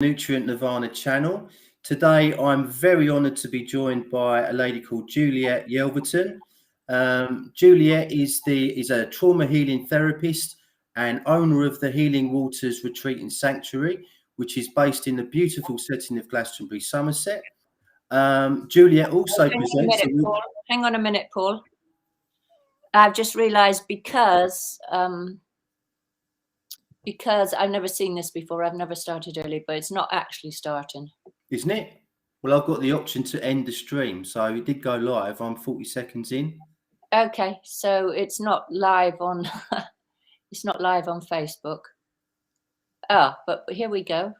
Nutrient Nirvana channel. Today I'm very honoured to be joined by a lady called Juliet Yelverton. Juliet is a trauma healing therapist and owner of the Healing Waters Retreat and Sanctuary, which is based in the beautiful setting of Glastonbury, Somerset. Juliet also presents. Hang on a minute, Paul. I've just realised because I've never seen this before. I've never started early, but it's not actually starting. Isn't it? Well, I've got the option to end the stream, so it did go live. I'm 40 seconds in. Okay, so it's not live on it's not live on Facebook. Ah, but here we go.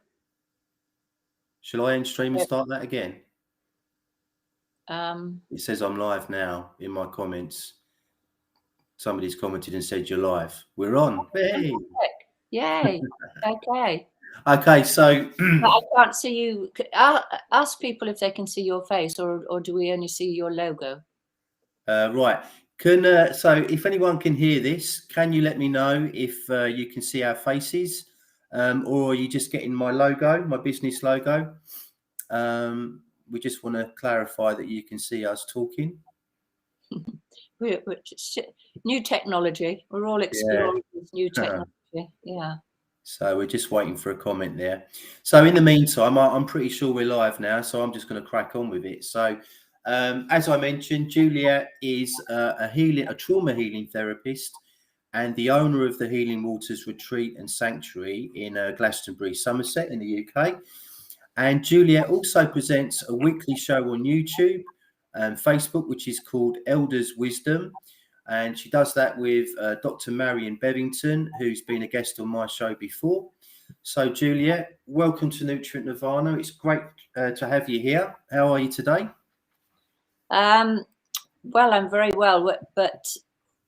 Shall I end stream and start that again? It says I'm live now in my comments. Somebody's commented and said you're live. We're on. Hey. Yay. Okay. Okay, so I can't see you. Ask people if they can see your face, or do we only see your logo? Right. So if anyone can hear this, can you let me know if you can see our faces, or are you just getting my logo, my business logo? We just want to clarify that you can see us talking. New technology. We're all exploring this new technology. Yeah. So we're just waiting for a comment there. So in the meantime, I'm pretty sure we're live now, so I'm just going to crack on with it. So as I mentioned, Juliet is a trauma healing therapist and the owner of the Healing Waters Retreat and Sanctuary in Glastonbury, Somerset in the UK. And Juliet also presents a weekly show on YouTube and Facebook, which is called Elders Wisdom. And she does that with Dr. Marion Bevington, who's been a guest on my show before. So, Juliet, welcome to Nutrient Nirvana. It's great to have you here. How are you today? Well, I'm very well, but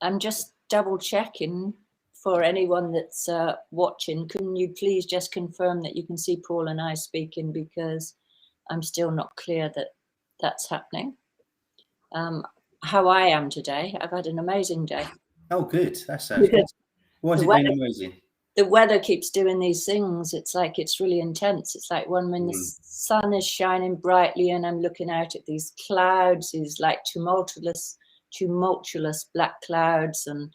I'm just double checking for anyone that's watching. Can you please just confirm that you can see Paul and I speaking, because I'm still not clear that that's happening. How I am today, I've had an amazing day. Oh, good. That sounds good. Why has it been amazing? The weather keeps doing these things. It's like it's really intense. It's like when the sun is shining brightly and I'm looking out at these clouds, these like tumultuous black clouds, and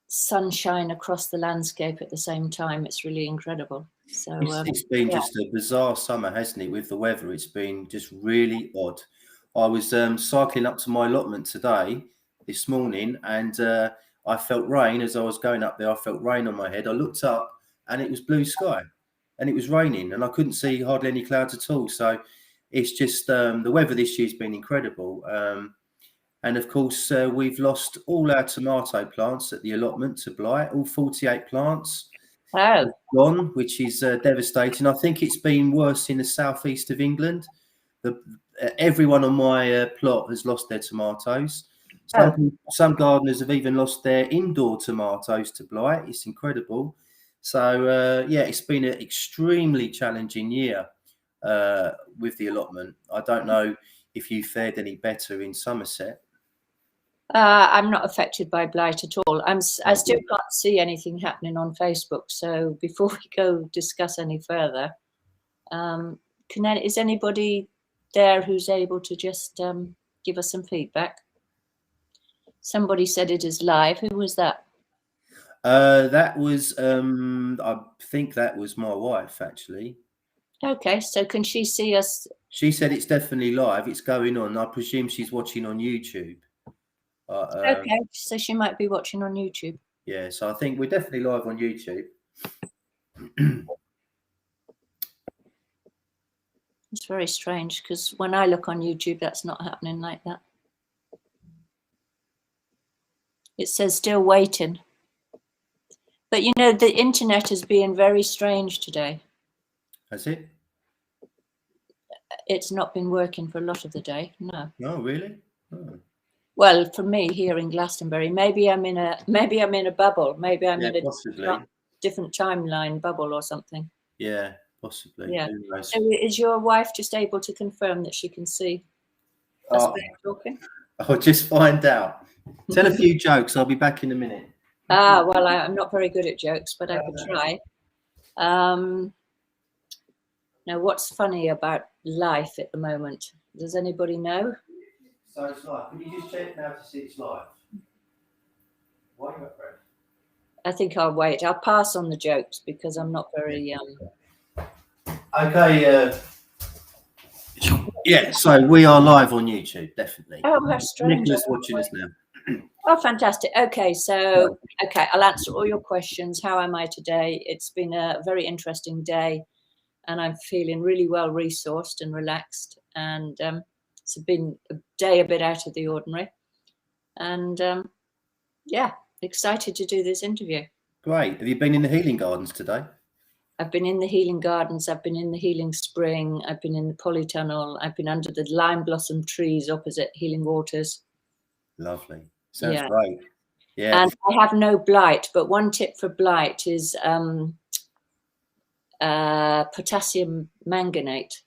sunshine across the landscape at the same time. It's really incredible. So it's been just a bizarre summer, hasn't it? With the weather, it's been just really odd. I was cycling up to my allotment this morning, and I felt rain as I was going up there. I felt rain on my head. I looked up and it was blue sky and it was raining and I couldn't see hardly any clouds at all. So it's just the weather this year has been incredible. And of course, we've lost all our tomato plants at the allotment to blight, all 48 plants. Wow. Gone, which is devastating. I think it's been worse in the southeast of England. Everyone on my plot has lost their tomatoes. Some gardeners have even lost their indoor tomatoes to blight. It's incredible. So it's been an extremely challenging year with the allotment. I don't know if you fared any better in Somerset. I'm not affected by blight at all. I still can't see anything happening on Facebook. So before we go discuss any further, is anybody there who's able to just give us some feedback? Somebody said it is live. Who was that? That was, I think that was my wife, actually. Okay, so can she see us? She said it's definitely live. It's going on. I presume she's watching on YouTube. Okay, so she might be watching on YouTube. Yeah, so I think we're definitely live on YouTube. It's very strange because when I look on YouTube, that's not happening like that. It says still waiting. But you know, the internet is being very strange today. Has it? It's not been working for a lot of the day. No. Oh, really? Oh. Well, for me here in Glastonbury, maybe I'm in a bubble. Maybe I'm in a different timeline bubble or something. Yeah, possibly. Yeah. So is your wife just able to confirm that she can see us talking? I'll just find out. Tell a few jokes. I'll be back in a minute. Well, I'm not very good at jokes, but I could try. Now, what's funny about life at the moment? Does anybody know? So it's live. Can you just check now to see it's live? Why are you at breath? I think I'll wait. I'll pass on the jokes because I'm not very. Okay. Yeah. So we are live on YouTube, definitely. Oh, how strange! Nicholas watching us now. Oh, fantastic. Okay, so I'll answer all your questions. How am I today? It's been a very interesting day, and I'm feeling really well resourced and relaxed. And it's been a day a bit out of the ordinary, and yeah, excited to do this interview. Great. Have you been in the healing gardens today? I've been in the healing gardens. I've been in the healing spring. I've been in the polytunnel. I've been under the lime blossom trees opposite Healing Waters. Lovely. Sounds great. Yeah. And I have no blight, but one tip for blight is potassium manganate.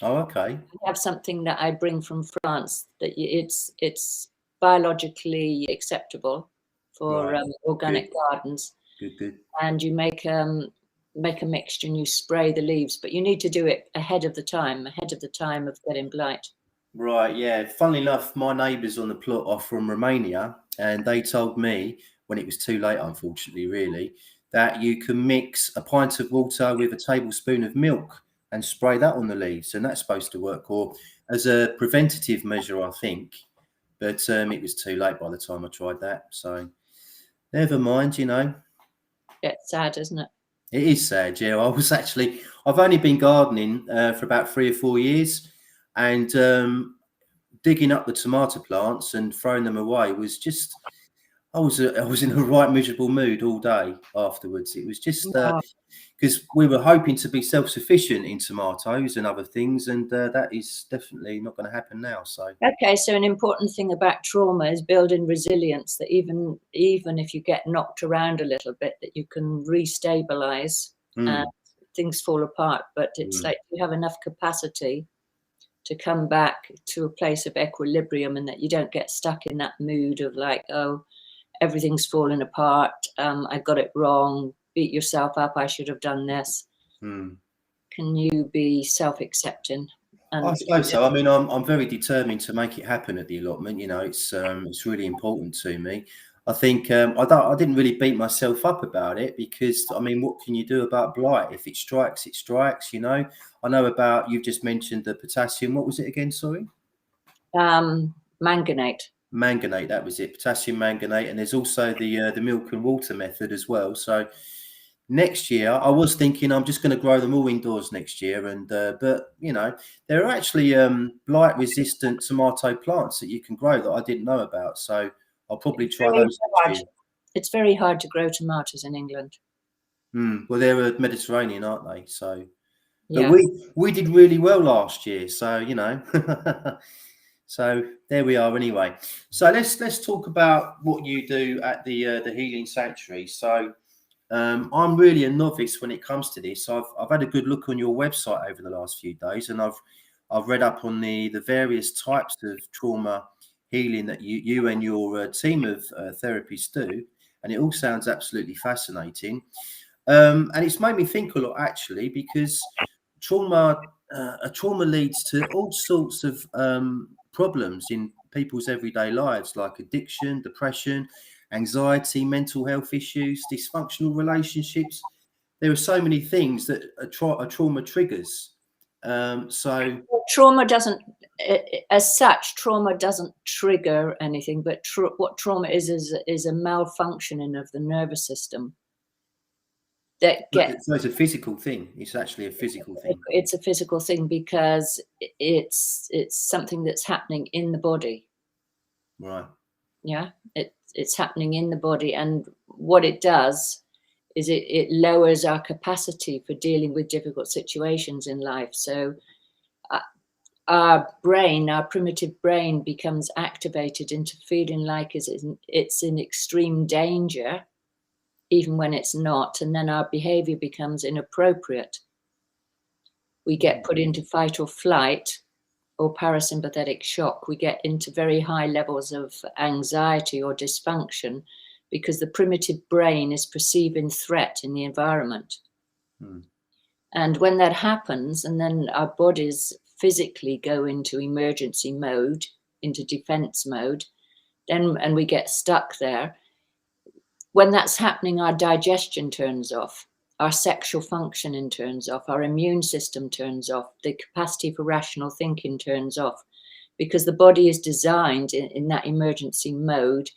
Oh, okay. I have something that I bring from France that it's biologically acceptable for organic gardens. Good. And you make a mixture and you spray the leaves, but you need to do it ahead of the time of getting blight. Right, yeah. Funnily enough, my neighbours on the plot are from Romania, and they told me when it was too late, unfortunately, really, that you can mix a pint of water with a tablespoon of milk and spray that on the leaves, and that's supposed to work, or as a preventative measure, I think. But it was too late by the time I tried that, so never mind, you know. It's sad, isn't it? It is sad, yeah. I've only been gardening for about 3 or 4 years, and digging up the tomato plants and throwing them away was just, I was in a right miserable mood all day afterwards. It was just because we were hoping to be self-sufficient in tomatoes and other things, and that is definitely not going to happen now. So okay, so an important thing about trauma is building resilience, that even if you get knocked around a little bit, that you can restabilize and things fall apart, but it's like you have enough capacity to come back to a place of equilibrium, and that you don't get stuck in that mood of like, oh, everything's falling apart, I got it wrong, beat yourself up, I should have done this. Can you be self-accepting? I suppose so. I mean, I'm very determined to make it happen at the allotment. You know, it's really important to me. I think I didn't really beat myself up about it, because I mean, what can you do about blight? If it strikes, it strikes. You know, I know about, you've just mentioned the potassium. What was it again? Sorry. Manganate. Manganate. That was it. Potassium manganate. And there's also the milk and water method as well. So next year, I was thinking I'm just going to grow them all indoors next year, and but you know, there are actually blight-resistant tomato plants that you can grow that I didn't know about. So I'll probably try those next year. It's very hard to grow tomatoes in England. Well, they're Mediterranean, aren't they? So, yeah. But we did really well last year, so you know. So there we are. Anyway, so let's talk about what you do at the Healing Sanctuary. So. I'm really a novice when it comes to this. I've had a good look on your website over the last few days, and I've read up on the various types of trauma healing that you and your team of therapists do, and it all sounds absolutely fascinating. And it's made me think a lot, actually, because trauma leads to all sorts of problems in people's everyday lives, like addiction, depression, anxiety, mental health issues, dysfunctional relationships. There are so many things that a trauma triggers. So trauma doesn't, as such, trauma doesn't trigger anything, but what trauma is a malfunctioning of the nervous system. So it's a physical thing. It's actually a physical thing. It's a physical thing because it's something that's happening in the body. Right. Yeah, it's happening in the body, and what it does is it lowers our capacity for dealing with difficult situations in life. So our brain, our primitive brain, becomes activated into feeling like it's in extreme danger, even when it's not, and then our behavior becomes inappropriate. We get put into fight or flight or parasympathetic shock. We get into very high levels of anxiety or dysfunction because the primitive brain is perceiving threat in the environment. And when that happens, and then our bodies physically go into emergency mode, into defense mode, and we get stuck there. When that's happening, our digestion turns off, our sexual functioning turns off, our immune system turns off, the capacity for rational thinking turns off, because the body is designed in that emergency mode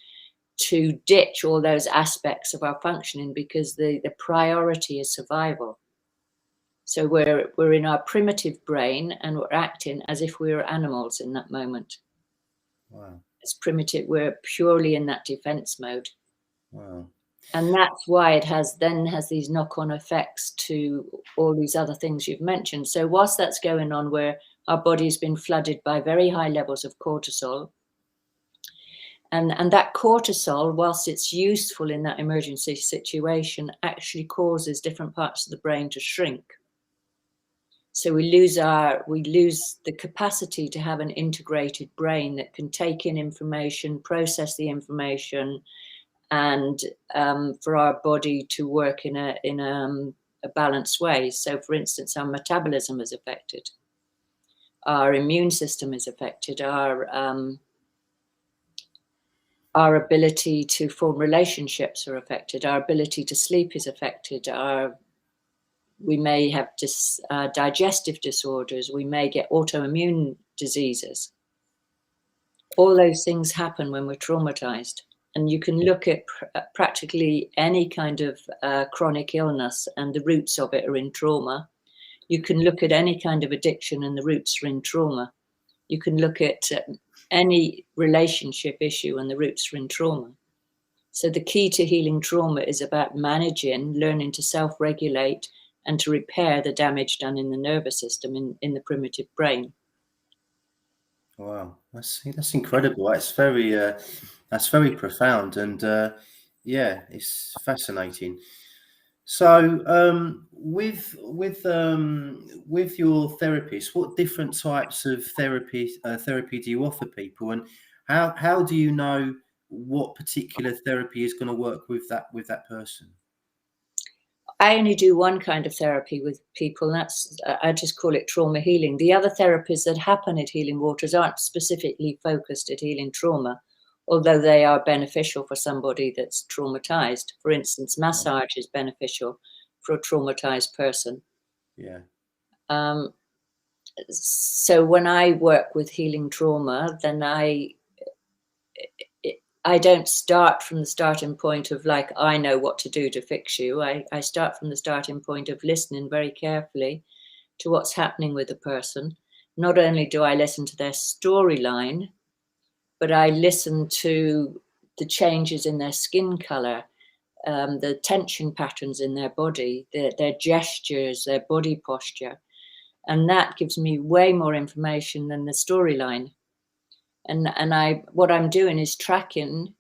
to ditch all those aspects of our functioning, because the priority is survival. So we're in our primitive brain, and we're acting as if we were animals in that moment. Wow. It's primitive. We're purely in that defense mode. Wow. And that's why it has these knock-on effects to all these other things you've mentioned. So whilst that's going on, where our body's been flooded by very high levels of cortisol, and that cortisol, whilst it's useful in that emergency situation, actually causes different parts of the brain to shrink. So we lose the capacity to have an integrated brain that can take in information, process the information, and for our body to work in a balanced way. So, for instance, our metabolism is affected, our immune system is affected, our ability to form relationships are affected, our ability to sleep is affected, we may have digestive disorders, we may get autoimmune diseases. All those things happen when we're traumatized. And you can look at practically any kind of chronic illness, and the roots of it are in trauma. You can look at any kind of addiction, and the roots are in trauma. You can look at any relationship issue, and the roots are in trauma. So the key to healing trauma is about managing, learning to self-regulate, and to repair the damage done in the nervous system, in the primitive brain. Wow, that's incredible. That's very profound, and yeah, it's fascinating. So, with your therapist, what different types of therapy do you offer people, and how do you know what particular therapy is going to work with that person? I only do one kind of therapy with people, and that's, I just call it trauma healing. The other therapies that happen at Healing Waters aren't specifically focused at healing trauma, although they are beneficial for somebody that's traumatized. For instance, massage is beneficial for a traumatized person. Yeah. So when I work with healing trauma, then I don't start from the starting point of like, I know what to do to fix you. I start from the starting point of listening very carefully to what's happening with the person. Not only do I listen to their storyline, but I listen to the changes in their skin color, the tension patterns in their body, their gestures, their body posture. And that gives me way more information than the storyline. And what I'm doing is tracking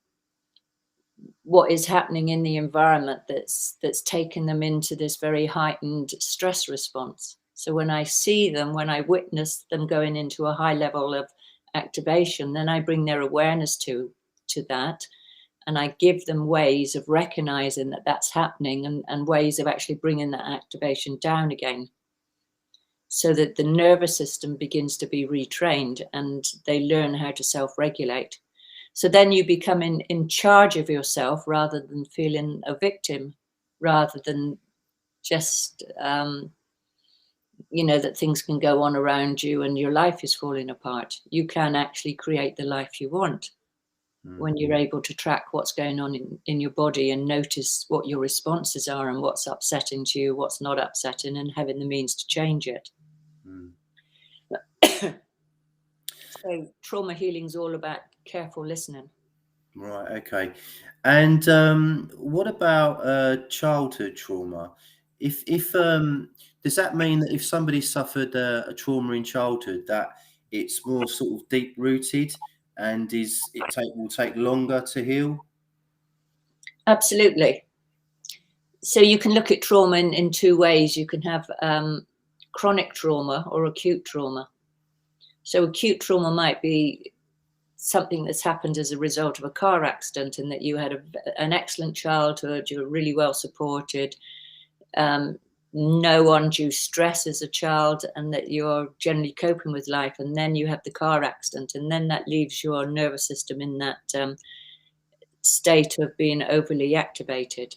what is happening in the environment that's taken them into this very heightened stress response. So when I see them, when I witness them going into a high level of activation, then I bring their awareness to that, and I give them ways of recognizing that that's happening, and ways of actually bringing that activation down again, so that the nervous system begins to be retrained and they learn how to self-regulate. So then you become in charge of yourself, rather than feeling a victim, rather than just, that things can go on around you and your life is falling apart. You can actually create the life you want when you're able to track what's going on in your body, and notice what your responses are, and what's upsetting to you, what's not upsetting, and having the means to change it. So trauma healing is all about careful listening. Right. Okay. And what about childhood trauma? If does that mean that if somebody suffered a trauma in childhood, that it's more sort of deep rooted, and will take longer to heal? Absolutely. So you can look at trauma in two ways. You can have chronic trauma or acute trauma. So acute trauma might be something that's happened as a result of a car accident, and that you had an excellent childhood, you were really well supported, no undue stress as a child, and that you're generally coping with life, and then you have the car accident, and then that leaves your nervous system in that state of being overly activated.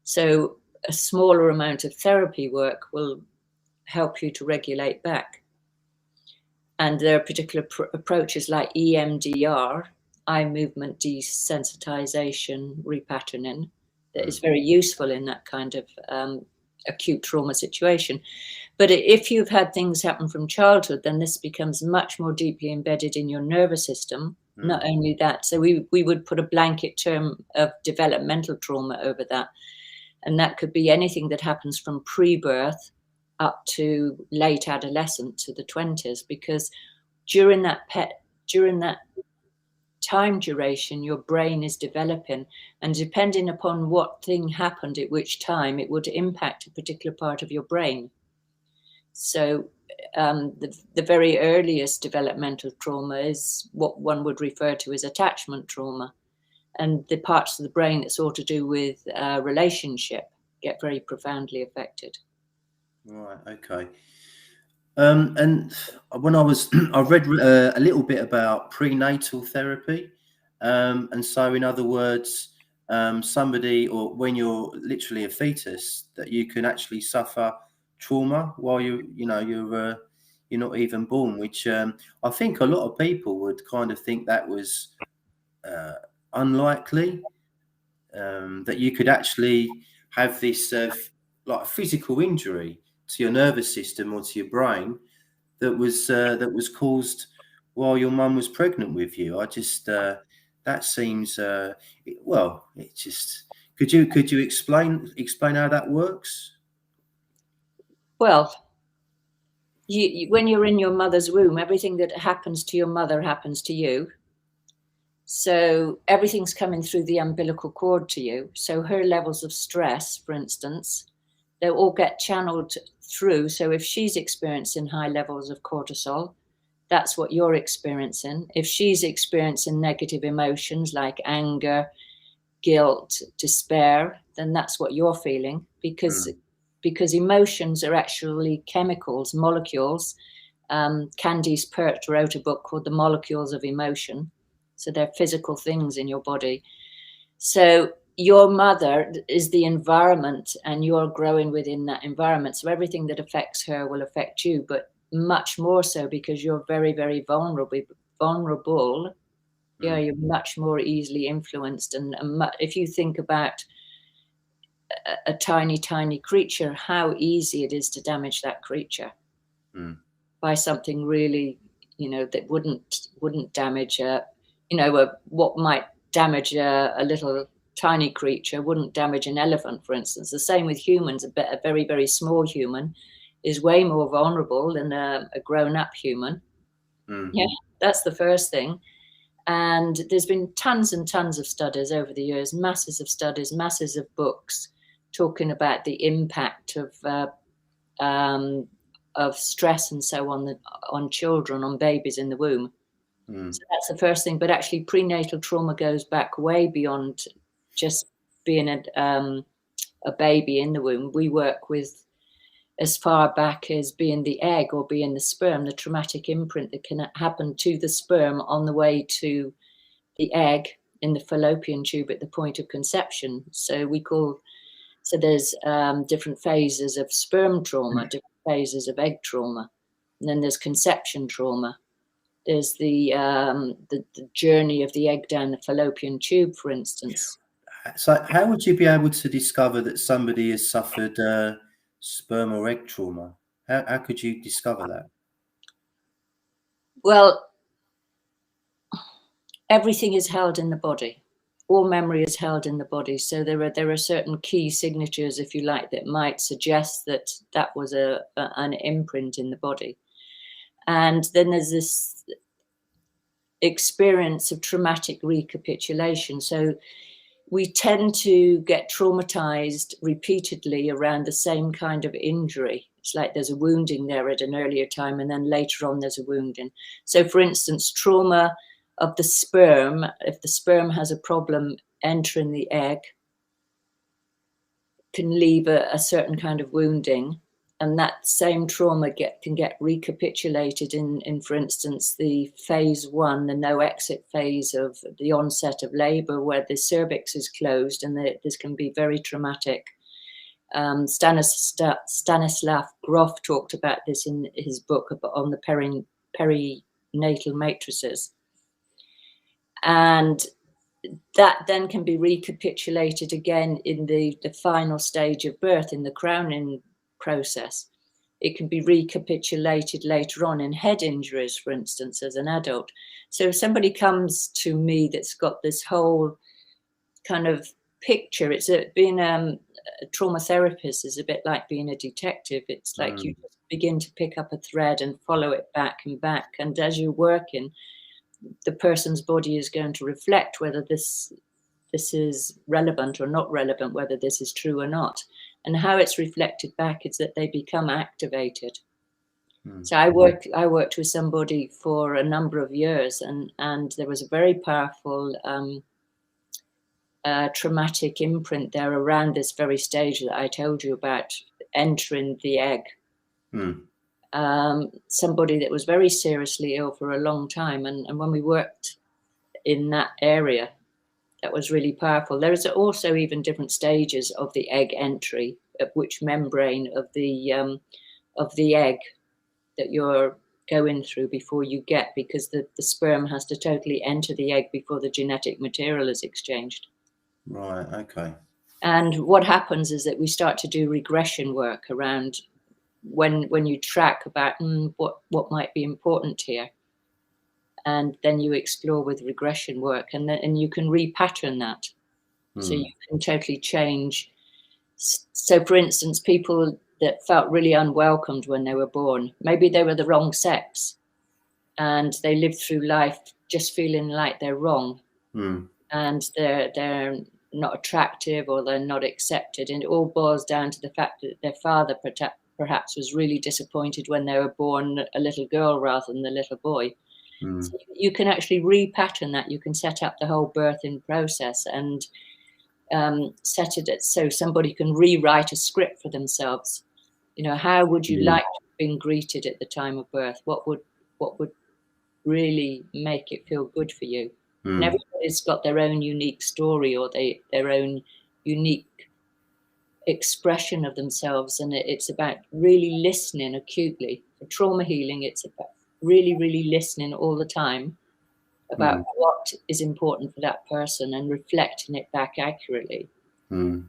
So a smaller amount of therapy work will help you to regulate back. And there are particular approaches like EMDR, eye movement desensitization repatterning, that is very useful in that kind of acute trauma situation. But if you've had things happen from childhood, then this becomes much more deeply embedded in your nervous system. Not only that, so we would put a blanket term of developmental trauma over that. And that could be anything that happens from pre-birth up to late adolescence to the 20s, because during that time duration, your brain is developing, and depending upon what thing happened at which time, it would impact a particular part of your brain. So the very earliest developmental trauma is what one would refer to as attachment trauma, and the parts of the brain that's all to do with relationship get very profoundly affected. Right. Okay. And when I read a little bit about prenatal therapy. And so, in other words, somebody, or when you're literally a fetus, that you can actually suffer trauma while you're not even born, which I think a lot of people would kind of think that was unlikely, that you could actually have this like a physical injury to your nervous system or to your brain that was caused while your mum was pregnant with you. I just that seems well. It just could you explain how that works? Well, when you're in your mother's womb, everything that happens to your mother happens to you. So everything's coming through the umbilical cord to you. So her levels of stress, for instance, they'll all get channeled through. So if she's experiencing high levels of cortisol, that's what you're experiencing. If she's experiencing negative emotions like anger, guilt, despair, then that's what you're feeling, because emotions are actually chemicals, molecules. Candice Pert wrote a book called The Molecules of Emotion. So they're physical things in your body. So your mother is the environment, and you're growing within that environment. So everything that affects her will affect you, but much more so because you're very, very vulnerable. Yeah, you're much more easily influenced. And if you think about a tiny, tiny creature, how easy it is to damage that creature by something really, that wouldn't damage what might damage a little tiny creature wouldn't damage an elephant, for instance. The same with humans. A very, very small human is way more vulnerable than a grown-up human. Yeah, that's the first thing. And there's been tons and tons of studies over the years, masses of studies, masses of books talking about the impact of stress and so on children, on babies in the womb. So that's the first thing. But actually, prenatal trauma goes back way beyond just being a baby in the womb. We work with as far back as being the egg or being the sperm, the traumatic imprint that can happen to the sperm on the way to the egg in the fallopian tube at the point of conception. So there's different phases of sperm trauma, different phases of egg trauma, and then there's conception trauma. There's the journey of the egg down the fallopian tube, for instance. So how would you be able to discover that somebody has suffered sperm or egg trauma? How could you discover that? Well, everything is held in the body. All memory is held in the body. So there are certain key signatures, if you like, that might suggest that was an imprint in the body. And then there's this experience of traumatic recapitulation. So we tend to get traumatized repeatedly around the same kind of injury. It's like there's a wounding there at an earlier time, and then later on there's a wounding. So for instance, trauma of the sperm, if the sperm has a problem entering the egg, can leave a certain kind of wounding, and that same trauma can get recapitulated in, for instance, the phase 1, the no exit phase of the onset of labor, where the cervix is closed, and this can be very traumatic. Stanislav Grof talked about this in his book on the perinatal matrices. And that then can be recapitulated again in the final stage of birth, in the crowning process. It can be recapitulated later on in head injuries, for instance, as an adult. So if somebody comes to me that's got this whole kind of picture, being a trauma therapist is a bit like being a detective. It's like you just begin to pick up a thread and follow it back and back. And as you're working, the person's body is going to reflect whether this is relevant or not relevant, whether this is true or not. And how it's reflected back is that they become activated. So I worked with somebody for a number of years, and there was a very powerful traumatic imprint there around this very stage that I told you about, entering the egg. Somebody that was very seriously ill for a long time, and when we worked in that area, that was really powerful. There is also even different stages of the egg entry, of which membrane of the egg that you're going through before you get, because the sperm has to totally enter the egg before the genetic material is exchanged. Right, okay. And what happens is that we start to do regression work around when you track about what might be important here. And then you explore with regression work, and you can repattern that. So you can totally change. So for instance, people that felt really unwelcomed when they were born, maybe they were the wrong sex, and they lived through life just feeling like they're wrong, and they're not attractive, or they're not accepted. And it all boils down to the fact that their father perhaps was really disappointed when they were born a little girl rather than the little boy. So you can actually repattern that. You can set up the whole birthing process and set it so somebody can rewrite a script for themselves. You know, how would you like to have been greeted at the time of birth? What would really make it feel good for you? And everybody's got their own unique story, or their own unique expression of themselves, and it's about really listening acutely. For trauma healing, it's about really listening all the time about what is important for that person and reflecting it back accurately. And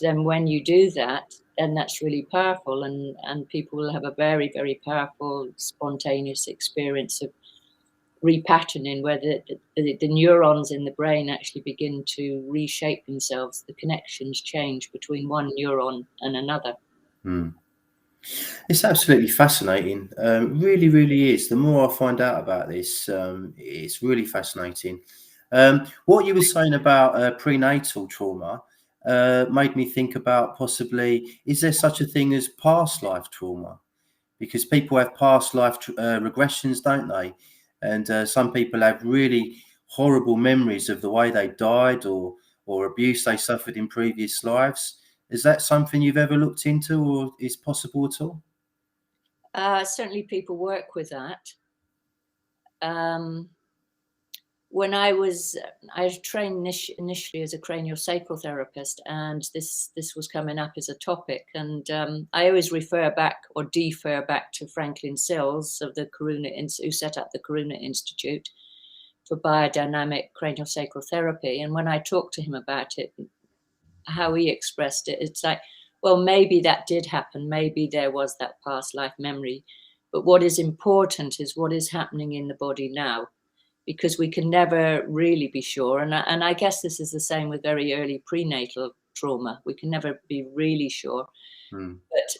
then when you do that, then that's really powerful, and people will have a very, very powerful spontaneous experience of repatterning, where the neurons in the brain actually begin to reshape themselves. The connections change between one neuron and another. It's absolutely fascinating. Really, really is. The more I find out about this, it's really fascinating. What you were saying about prenatal trauma made me think about possibly, is there such a thing as past life trauma? Because people have past life regressions, don't they? And some people have really horrible memories of the way they died or abuse they suffered in previous lives. Is that something you've ever looked into, or is possible at all? Certainly people work with that. When I was trained initially as a craniosacral therapist, and this was coming up as a topic, and I always refer back or defer back to Franklin Sills of the who set up the Karuna Institute for Biodynamic Craniosacral Therapy. And when I talked to him about it, how he expressed it, it's like, well, maybe that did happen. Maybe there was that past life memory. But what is important is what is happening in the body now, because we can never really be sure. And I guess this is the same with very early prenatal trauma. We can never be really sure. But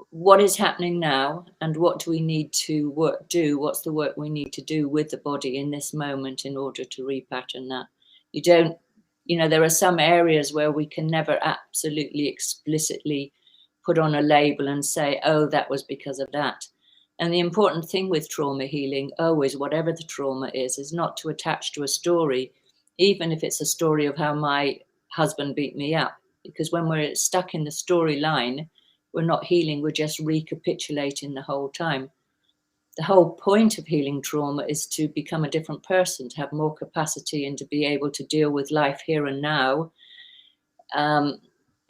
what is happening now, and what do we need to do? What's the work we need to do with the body in this moment in order to repattern that? There are some areas where we can never absolutely explicitly put on a label and say, oh, that was because of that. And the important thing with trauma healing, always, whatever the trauma is not to attach to a story, even if it's a story of how my husband beat me up. Because when we're stuck in the storyline, we're not healing, we're just recapitulating the whole time. The whole point of healing trauma is to become a different person, to have more capacity and to be able to deal with life here and now,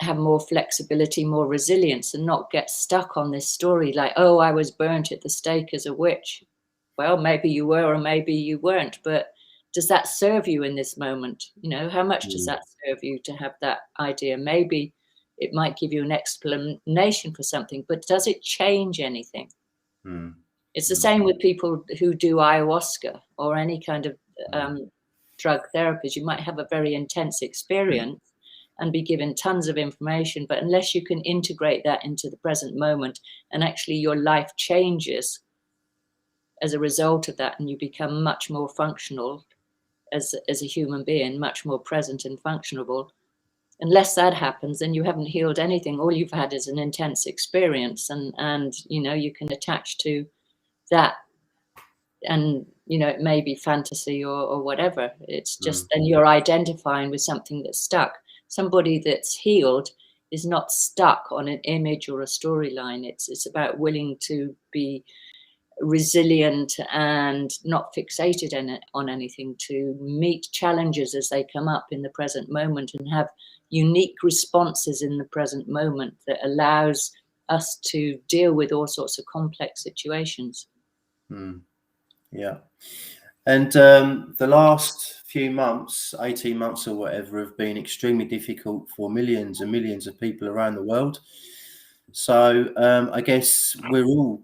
have more flexibility, more resilience, and not get stuck on this story like, oh, I was burnt at the stake as a witch. Well, maybe you were or maybe you weren't, but does that serve you in this moment? You know, how much does that serve you to have that idea? Maybe it might give you an explanation for something, but does it change anything? It's the same with people who do ayahuasca or any kind of drug therapies. You might have a very intense experience and be given tons of information, but unless you can integrate that into the present moment and actually your life changes as a result of that, and you become much more functional as a human being, much more present and functionable. Unless that happens, then you haven't healed anything. All you've had is an intense experience, and you know, you can attach to that, and you know, it may be fantasy or whatever. It's just then you're identifying with something that's stuck. Somebody that's healed is not stuck on an image or a storyline. It's about willing to be resilient and not fixated on anything, to meet challenges as they come up in the present moment and have unique responses in the present moment that allows us to deal with all sorts of complex situations. Yeah. And the last few months, 18 months or whatever, have been extremely difficult for millions and millions of people around the world. So I guess we're all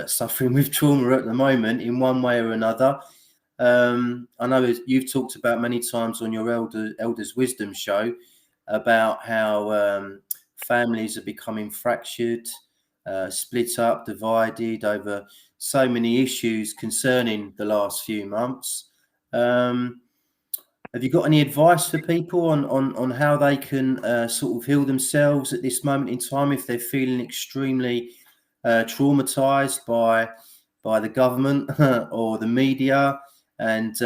suffering with trauma at the moment in one way or another. I know you've talked about many times on your Elders Wisdom show about how families are becoming fractured, split up, divided over so many issues concerning the last few months. Have you got any advice for people on how they can sort of heal themselves at this moment in time if they're feeling extremely traumatized by the government or the media and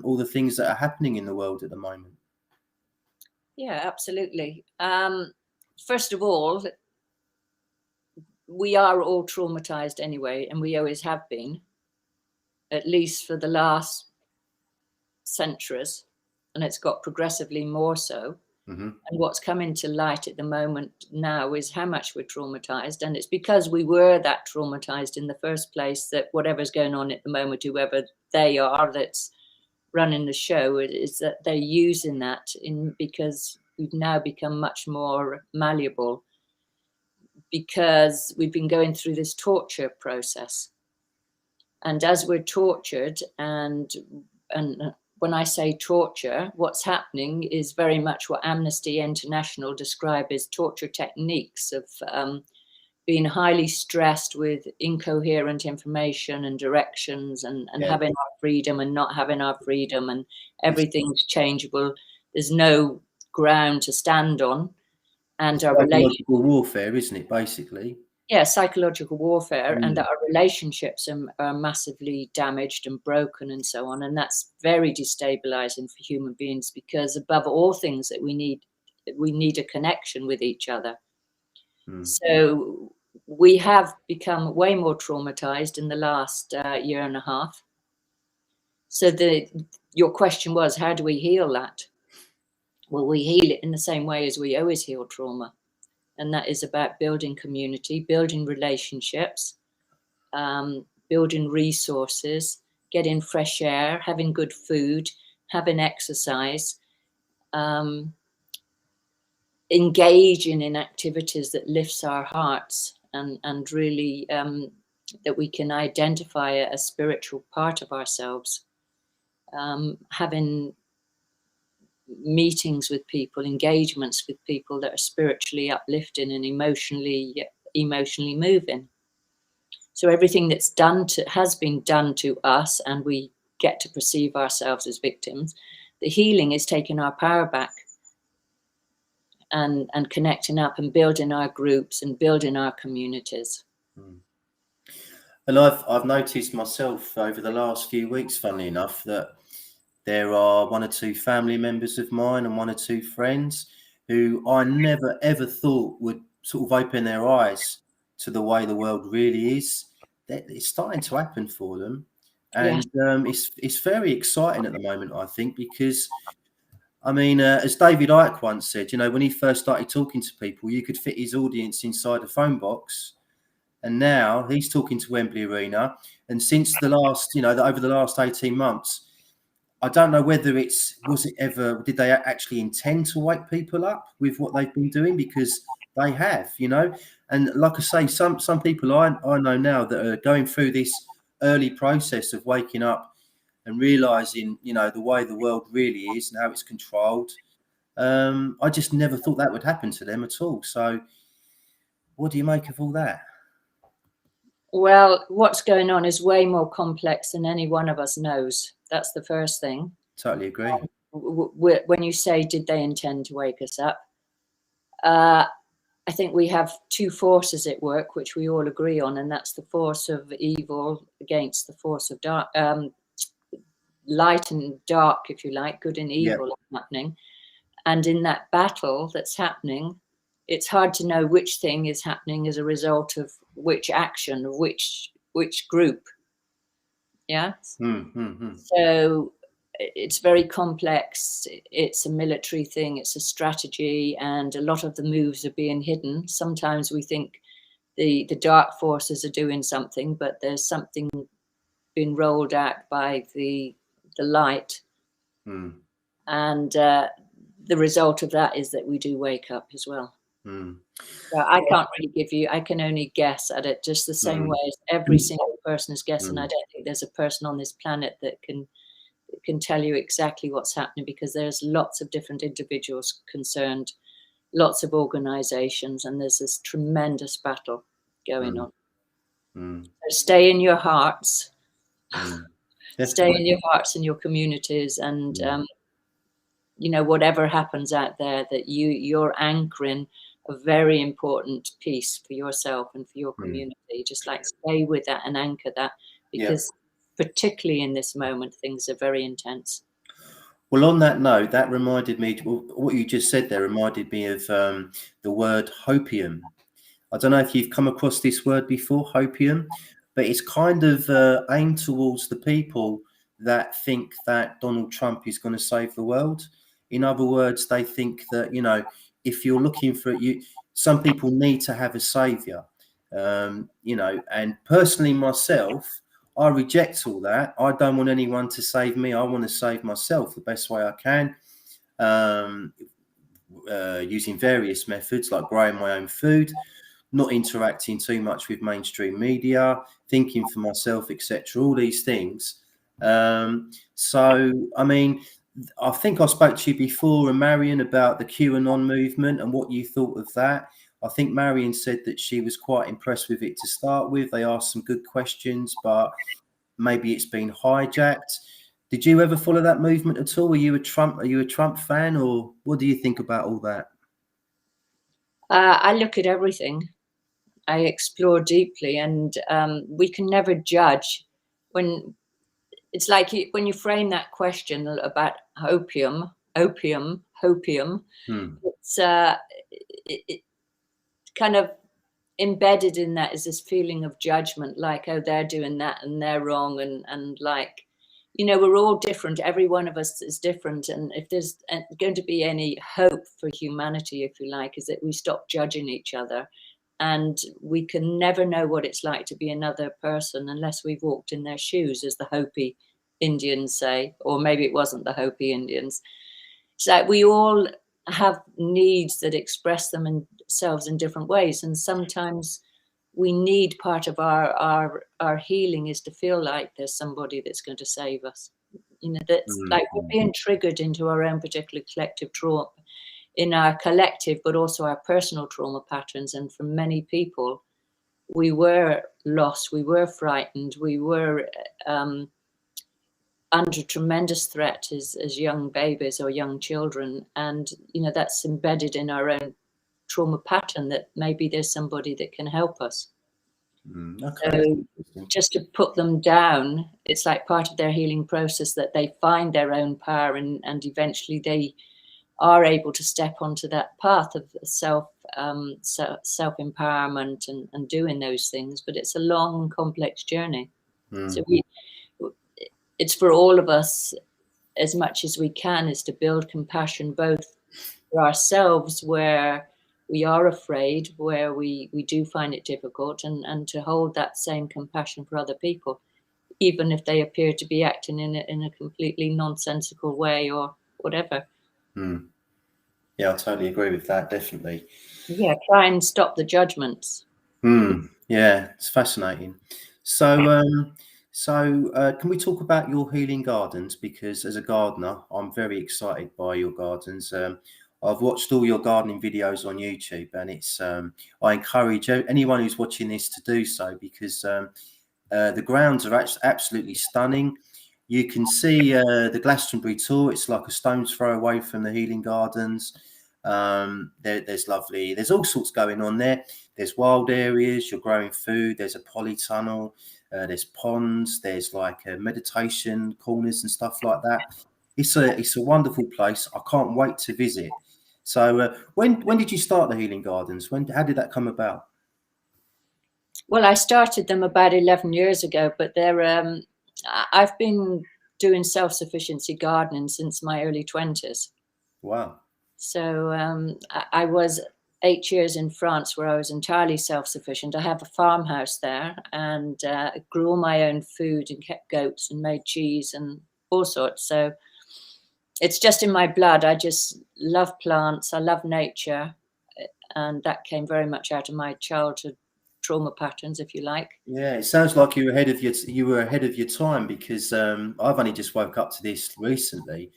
all the things that are happening in the world at the moment? Yeah, absolutely. First of all, we are all traumatized anyway, and we always have been, at least for the last centuries, and it's got progressively more so. And what's coming to light at the moment now is how much we're traumatized, and it's because we were that traumatized in the first place that whatever's going on at the moment, whoever they are that's running the show, is that they're using that because we've now become much more malleable, because we've been going through this torture process. And as we're tortured, and when I say torture, what's happening is very much what Amnesty International describe as torture techniques of being highly stressed with incoherent information and directions, and having our freedom and not having our freedom, and everything's changeable. There's no ground to stand on. And our psychological warfare, isn't it, basically? Yeah, psychological warfare, and our relationships are massively damaged and broken and so on. And that's very destabilizing for human beings, because above all things that we need a connection with each other. So we have become way more traumatized in the last year and a half. So your question was, how do we heal that? Well, we heal it in the same way as we always heal trauma. And that is about building community, building relationships, building resources, getting fresh air, having good food, having exercise, engaging in activities that lifts our hearts, and really that we can identify a spiritual part of ourselves, having meetings with people, engagements with people that are spiritually uplifting and emotionally moving. So everything that's has been done to us, and we get to perceive ourselves as victims, the healing is taking our power back and connecting up and building our groups and building our communities. And I've noticed myself over the last few weeks, funnily enough, that There are one or two family members of mine and one or two friends who I never ever thought would sort of open their eyes to the way the world really is. It's starting to happen for them, and it's very exciting at the moment, I think, because I mean, as David Icke once said, you know, when he first started talking to people, you could fit his audience inside a phone box. And now he's talking to Wembley Arena. And since the last, you know, over the last 18 months, I don't know whether did they actually intend to wake people up with what they've been doing? Because they have, you know. And like I say, some people I know now that are going through this early process of waking up and realizing, you know, the way the world really is and how it's controlled. I just never thought that would happen to them at all. So what do you make of all that? Well, what's going on is way more complex than any one of us knows. That's the first thing. Totally agree. When you say, did they intend to wake us up? I think we have two forces at work, which we all agree on, and that's the force of evil against the force of dark, light and dark, if you like, good and evil happening. And in that battle that's happening, it's hard to know which thing is happening as a result of which action, of which group. Yeah. So it's very complex. It's a military thing. It's a strategy, and a lot of the moves are being hidden. Sometimes we think the dark forces are doing something, but there's something being rolled out by the light, and the result of that is that we do wake up as well. So I can't really give you, I can only guess at it just the same way as every single person is guessing. I don't think there's a person on this planet that can tell you exactly what's happening, because there's lots of different individuals concerned, lots of organizations, and there's this tremendous battle going on. So stay in your hearts. Stay in your hearts and your communities, and you know, whatever happens out there, that you're anchoring a very important piece for yourself and for your community. Just like stay with that and anchor that, because particularly in this moment, things are very intense. Well, on that note, that reminded me, what you just said there reminded me of the word hopium. I don't know if you've come across this word before, hopium, but it's kind of aimed towards the people that think that Donald Trump is going to save the world. In other words, they think that, you know, if you're looking for it, some people need to have a savior, you know, and personally myself, I reject all that. I don't want anyone to save me. I want to save myself the best way I can, using various methods like growing my own food, not interacting too much with mainstream media, thinking for myself, etc. All these things. So, I mean, I think I spoke to you before, and Marion, about the QAnon movement and what you thought of that. I think Marion said that she was quite impressed with it to start with. They asked some good questions, but maybe it's been hijacked. Did you ever follow that movement at all? Are you a Trump fan, or what do you think about all that? I look at everything. I explore deeply, and we can never judge when it's like when you frame that question about hopium. It's it kind of embedded in that is this feeling of judgment, like, oh, they're doing that and they're wrong, and like, you know, we're all different. Every one of us is different, and if there's going to be any hope for humanity, if you like, is that we stop judging each other. And we can never know what it's like to be another person unless we've walked in their shoes, as the Hopi Indians say, or maybe it wasn't the Hopi Indians. It's like we all have needs that express themselves in different ways, and sometimes we need, part of our healing is to feel like there's somebody that's going to save us. You know, that's like we're being triggered into our own particular collective trauma, in our collective, but also our personal trauma patterns. And for many people, we were lost, we were frightened, we were under tremendous threat as young babies or young children. And, you know, that's embedded in our own trauma pattern, that maybe there's somebody that can help us. Okay. So just to put them down, it's like part of their healing process that they find their own power, and eventually they are able to step onto that path of self-empowerment and doing those things. But it's a long, complex journey. So it's for all of us, as much as we can, is to build compassion both for ourselves where we are afraid, where we do find it difficult, and to hold that same compassion for other people, even if they appear to be acting in a completely nonsensical way or whatever. Yeah, I totally agree with that, definitely. Yeah, try and stop the judgments. Yeah, it's fascinating. So, can we talk about your healing gardens? Because as a gardener, I'm very excited by your gardens. I've watched all your gardening videos on YouTube, and it's I encourage anyone who's watching this to do so, because the grounds are absolutely stunning. You can see the Glastonbury tour. It's like a stone's throw away from the healing gardens. There's all sorts going on there. There's wild areas, you're growing food, there's a polytunnel, there's ponds, there's like meditation corners and stuff like that. It's a wonderful place. I can't wait to visit. So when did you start the healing gardens? How did that come about? Well, I started them about 11 years ago, but I've been doing self-sufficiency gardening since my early 20s. Wow. So I was 8 years in France where I was entirely self-sufficient. I have a farmhouse there, and grew all my own food and kept goats and made cheese and all sorts. So it's just in my blood. I just love plants. I love nature. And that came very much out of my childhood trauma patterns, if you like. Yeah, it sounds like you were ahead of your time, because I've only just woke up to this recently.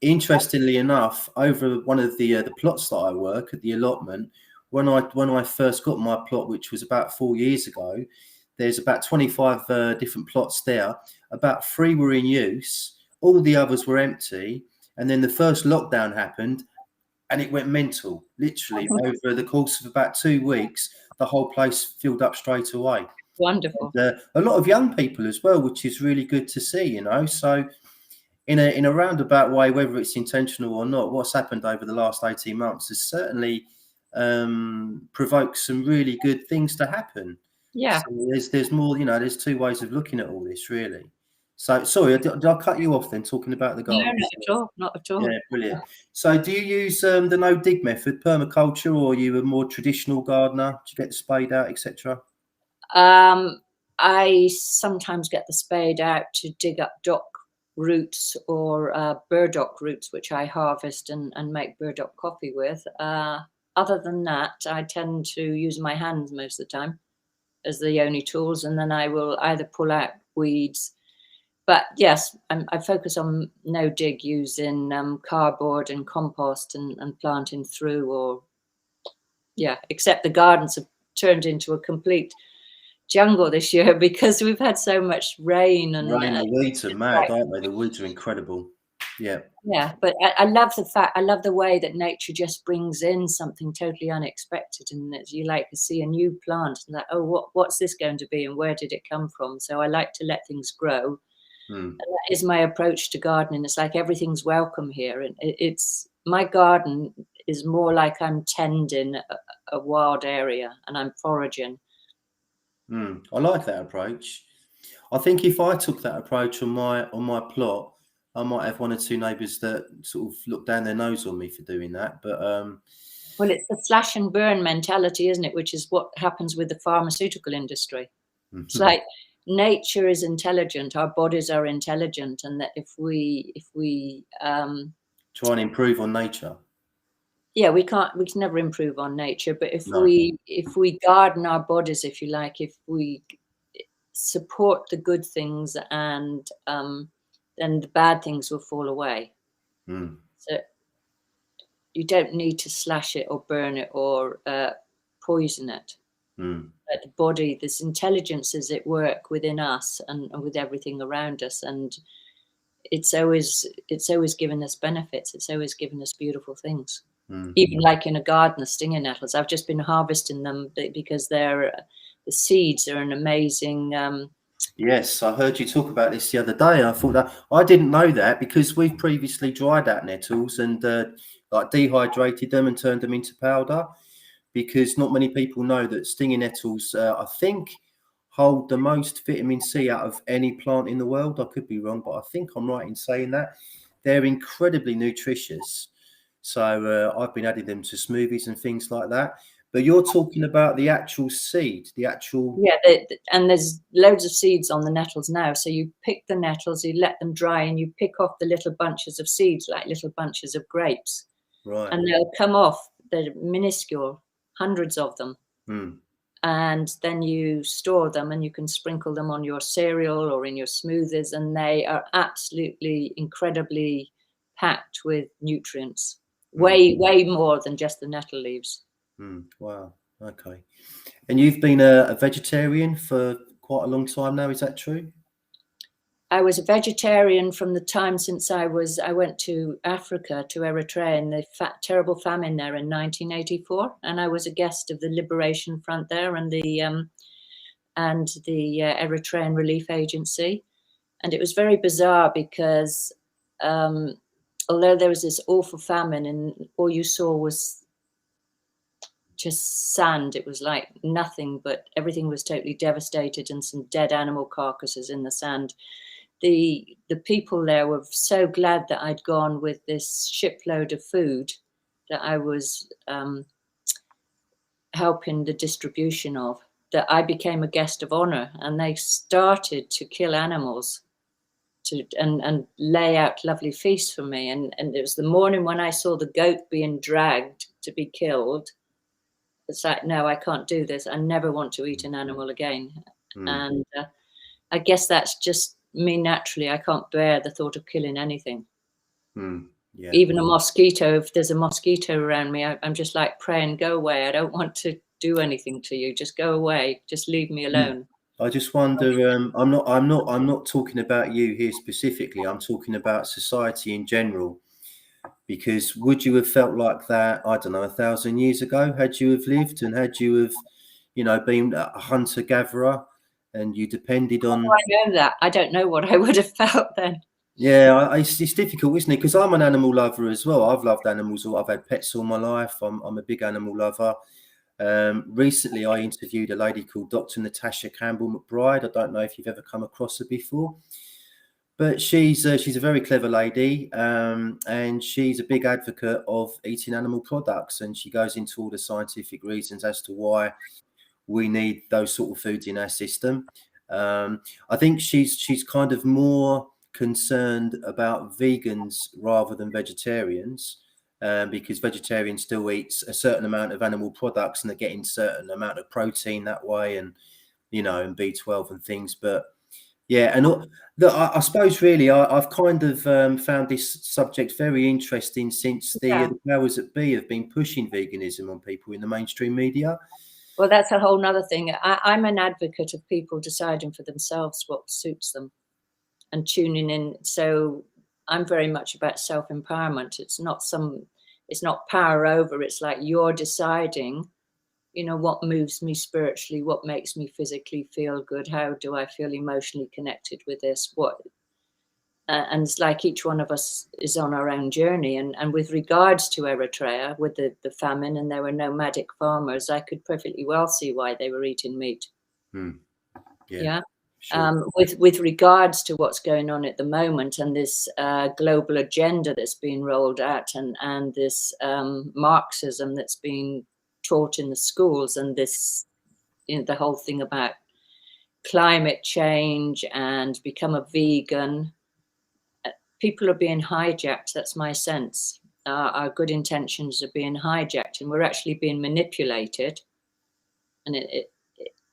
Interestingly enough, over one of the plots that I work at the allotment, when I first got my plot, which was about 4 years ago, there's about 25 different plots there. About 3 were in use, all the others were empty, and then the first lockdown happened, and it went mental. Literally over the course of about 2 weeks, the whole place filled up straight away. Wonderful. And, a lot of young people as well, which is really good to see. So in a roundabout way, whether it's intentional or not, what's happened over the last 18 months has certainly provoked some really good things to happen. Yeah. So there's more. There's 2 ways of looking at all this, really. So sorry, did I cut you off then, talking about the garden? No, not at all. Not at all. Yeah, brilliant. So do you use the no dig method, permaculture, or are you a more traditional gardener? Do you get the spade out, etc.? I sometimes get the spade out to dig up dock roots or burdock roots, which I harvest and make burdock coffee with. Other than that, I tend to use my hands most of the time as the only tools, and then I will either pull out weeds. But yes, I focus on no dig, using cardboard and compost and planting through, except the gardens have turned into a complete jungle this year because we've had so much rain. The weeds are mad, aren't they? The weeds are incredible. Yeah. Yeah, but I love I love the way that nature just brings in something totally unexpected, and that you like to see a new plant and that, oh, what's this going to be and where did it come from? So I like to let things grow. And that is my approach to gardening. It's like everything's welcome here, and it's my garden is more like I'm tending a wild area and I'm foraging. I like that approach. I think if I took that approach on my plot, I might have 1 or 2 neighbours that sort of look down their nose on me for doing that. But well, it's the slash and burn mentality, isn't it? Which is what happens with the pharmaceutical industry. It's like nature is intelligent, our bodies are intelligent, and that if we try and improve on nature. Yeah, we can never improve on nature, but if we garden our bodies, if you like, if we support the good things, and then the bad things will fall away. So you don't need to slash it or burn it or poison it. But the body, this intelligence is at work within us and with everything around us, and it's always given us benefits. It's always given us beautiful things. Even like in a garden, the stinger nettles. I've just been harvesting them because they're the seeds are an amazing. Yes, I heard you talk about this the other day. I thought that I didn't know that because we've previously dried out nettles and like dehydrated them and turned them into powder. Because not many people know that stinging nettles, I think, hold the most vitamin C out of any plant in the world. I could be wrong, but I think I'm right in saying that. They're incredibly nutritious. So I've been adding them to smoothies and things like that. But you're talking about the actual seed, the actual... Yeah, and there's loads of seeds on the nettles now. So you pick the nettles, you let them dry, and you pick off the little bunches of seeds, like little bunches of grapes. Right. And they'll come off. They're minuscule, hundreds of them. Mm. And then you store them and you can sprinkle them on your cereal or in your smoothies, and they are absolutely incredibly packed with nutrients, way more than just the nettle leaves. Wow. Okay. And you've been a vegetarian for quite a long time now, is that true? I was a vegetarian from the time since I went to Africa, to Eritrea, in the terrible famine there in 1984, and I was a guest of the Liberation Front there and the Eritrean Relief Agency, and it was very bizarre because although there was this awful famine and all you saw was just sand, it was like nothing, but everything was totally devastated and some dead animal carcasses in the sand. The people there were so glad that I'd gone with this shipload of food that I was helping the distribution of, that I became a guest of honor, and they started to kill animals and lay out lovely feasts for me. And it was the morning when I saw the goat being dragged to be killed. It's like, no, I can't do this. I never want to eat an animal again. And I guess that's just me naturally. I can't bear the thought of killing anything. Yeah. Even a mosquito, if there's a mosquito around me, I'm just like praying, go away. I don't want to do anything to you. Just go away. Just leave me alone. I just wonder, I'm not talking about you here specifically. I'm talking about society in general. Because would you have felt like that, I don't know, 1,000 years ago, had you have lived and had you have, been a hunter-gatherer and you depended on... I know that. I don't know what I would have felt then. Yeah, it's difficult, isn't it? Because I'm an animal lover as well. I've loved animals. I've had pets all my life. I'm a big animal lover. Recently, I interviewed a lady called Dr. Natasha Campbell McBride. I don't know if you've ever come across her before. But she's a very clever lady, and she's a big advocate of eating animal products, and she goes into all the scientific reasons as to why we need those sort of foods in our system. I think she's kind of more concerned about vegans rather than vegetarians, because vegetarians still eat a certain amount of animal products and they're getting a certain amount of protein that way, and and B12 and things. But yeah, and I suppose really I've kind of found this subject very interesting since the powers that be have been pushing veganism on people in the mainstream media. Well, that's a whole nother thing. I'm an advocate of people deciding for themselves what suits them and tuning in. So I'm very much about self-empowerment. It's not power over. It's like you're deciding, what moves me spiritually, what makes me physically feel good, how do I feel emotionally connected with this, and it's like each one of us is on our own journey. And with regards to Eritrea, with the famine, and there were nomadic farmers, I could perfectly well see why they were eating meat. Yeah. Sure. With regards to what's going on at the moment and this global agenda that's being rolled out, and this Marxism that's being taught in the schools, and this, the whole thing about climate change and become a vegan, people are being hijacked. That's my sense. Our good intentions are being hijacked, and we're actually being manipulated. And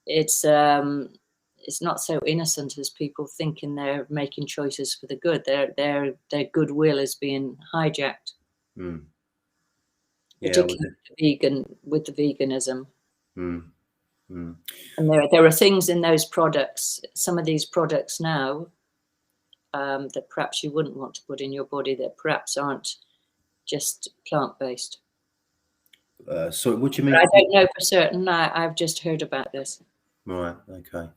it's not so innocent as people thinking they're making choices for the good. Their goodwill is being hijacked. Particularly with the veganism. And there are things in those products, some of these products now, that perhaps you wouldn't want to put in your body, that perhaps aren't just plant-based. So what do you mean? But I don't know for certain. I've just heard about this. Right. Okay.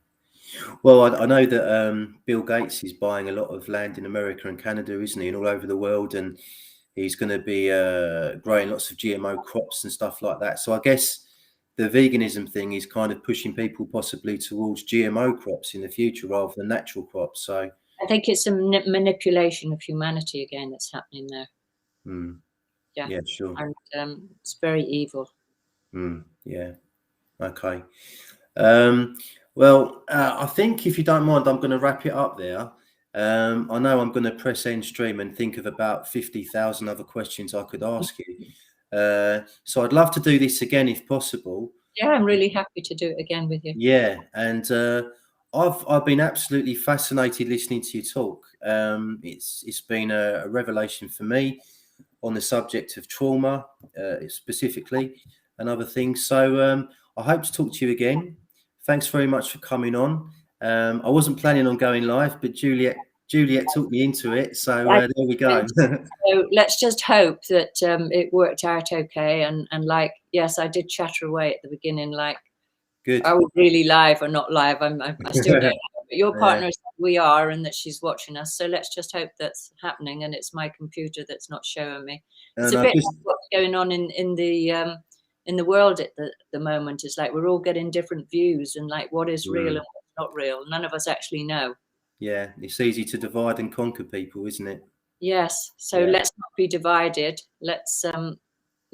Well, I know that Bill Gates is buying a lot of land in America and Canada, isn't he, and all over the world, and he's going to be growing lots of GMO crops and stuff like that. So I guess the veganism thing is kind of pushing people possibly towards GMO crops in the future rather than natural crops. So I think it's a manipulation of humanity again that's happening there. yeah, sure. And it's very evil. Yeah. Okay. Well, I think if you don't mind, I'm going to wrap it up there. I know I'm going to press end stream and think of about 50,000 other questions I could ask you. So I'd love to do this again if possible. Yeah, I'm really happy to do it again with you. Yeah, and I've been absolutely fascinated listening to you talk. It's been a revelation for me on the subject of trauma, specifically, and other things. So I hope to talk to you again. Thanks very much for coming on. I wasn't planning on going live, but Juliet talked me into it. So there we go. So let's just hope that it worked out okay. And like, yes, I did chatter away at the beginning, like, Good. are we really live or not live? I still don't know. But your partner said we are, and that she's watching us. So let's just hope that's happening. And it's my computer that's not showing me. It's a bit like what's going on in the world at the moment. It's like we're all getting different views, and like what is real and what's not real. None of us actually know. Yeah, it's easy to divide and conquer people, isn't it? Yes. So let's not be divided. Let's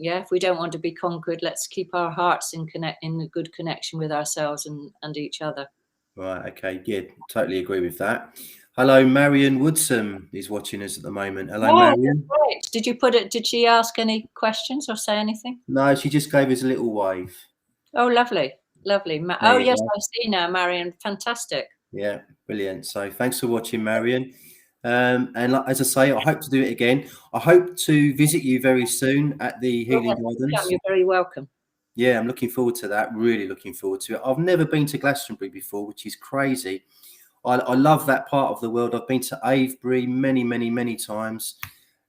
if we don't want to be conquered, let's keep our hearts in a good connection with ourselves and each other. Right. Okay. Yeah. Totally agree with that. Hello, Marion Woodson is watching us at the moment. Hello, Marion. Right. Did you put it? Did she ask any questions or say anything? No, she just gave us a little wave. Oh, lovely, lovely. Oh, yes, I see now, Marion. Fantastic. Yeah, brilliant. So thanks for watching, Marion. And as I say, I hope to do it again. I hope to visit you very soon at the Healing Gardens. You're very welcome. Yeah, I'm looking forward to that. Really looking forward to it. I've never been to Glastonbury before, which is crazy. I love that part of the world. I've been to Avebury many, many, many times,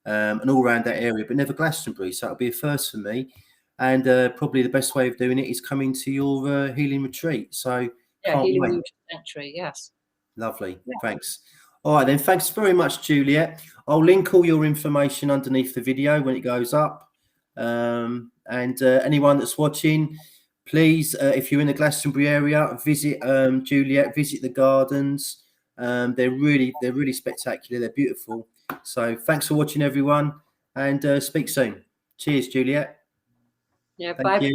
and all around that area, but never Glastonbury. So it'll be a first for me. And probably the best way of doing it is coming to your healing retreat. So Healing Sanctuary, yes. Lovely. Yeah. Thanks. All right, then. Thanks very much, Juliet. I'll link all your information underneath the video when it goes up. And anyone that's watching, please, if you're in the Glastonbury area, visit Juliet, visit the gardens. They're really spectacular. They're beautiful. So thanks for watching, everyone, and speak soon. Cheers, Juliet. Yeah, bye.